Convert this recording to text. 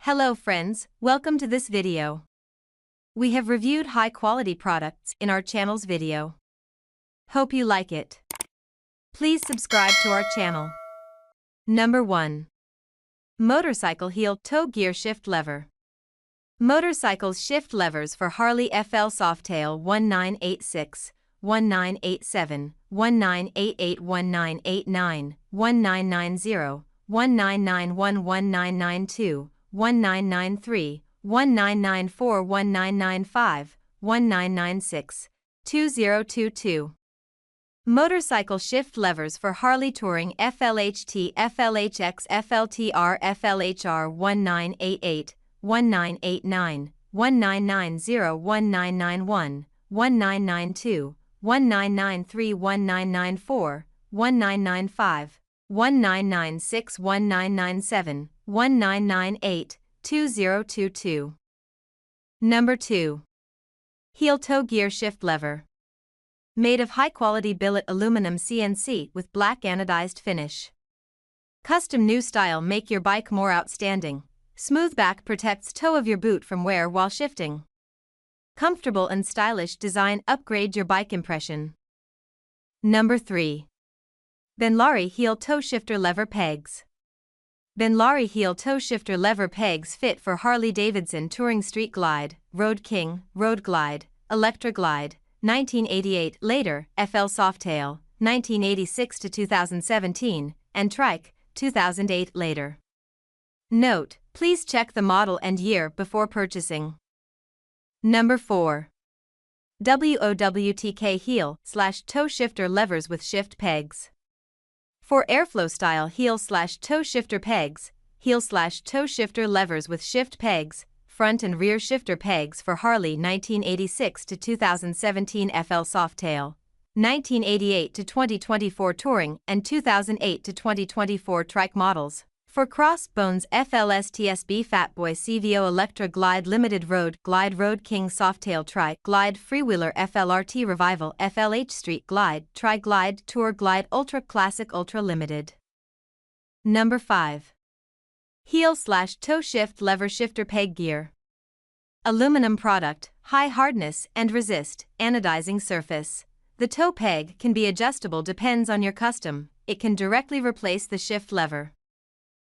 Hello friends, welcome to this video. We have reviewed high-quality products in our channel's video. Hope you like it. Please subscribe to our channel. Number 1. Motorcycle Heel Toe Gear Shift Lever. Motorcycles shift levers for Harley FL Softail 1986, 1987, 1988, 1989, 1990, 1991, 1992, 1993, 1994, 1995, 1996, 2022. Motorcycle shift levers for Harley Touring FLHT, FLHX, FLTR, FLHR 1988, 1989, 1990, 1991, 1992, 1993, 1994, 1995, 1996, 1997, 1998, 2022. Number 2. Heel Toe Gear Shift Lever. Made of high-quality billet aluminum CNC with black anodized finish. Custom new style make your bike more outstanding. Smooth back protects toe of your boot from wear while shifting. Comfortable and stylish design upgrade your bike impression. Number 3. Benlari Heel Toe Shifter Lever Pegs. Benlari Heel Toe Shifter Lever Pegs fit for Harley-Davidson Touring Street Glide, Road King, Road Glide, Electra Glide, 1988, later, FL Softail, 1986 to 2017, and Trike, 2008, later. Note: please check the model and year before purchasing. Number 4. WOWTK Heel/Toe Shifter Levers with Shift Pegs. For airflow style heel/toe shifter pegs, heel/toe shifter levers with shift pegs, front and rear shifter pegs for Harley 1986 to 2017 FL Softail, 1988 to 2024 Touring and 2008 to 2024 Trike models. For Crossbones FLSTSB Fatboy CVO Electra Glide Limited Road Glide Road King Softail Trike Glide Freewheeler FLRT Revival FLH Street Glide Tri Glide Tour Glide Ultra Classic Ultra Limited. Number 5. Heel/toe shift lever shifter peg gear. Aluminum product, high hardness and resist, anodizing surface. The toe peg can be adjustable depends on your custom. It can directly replace the shift lever.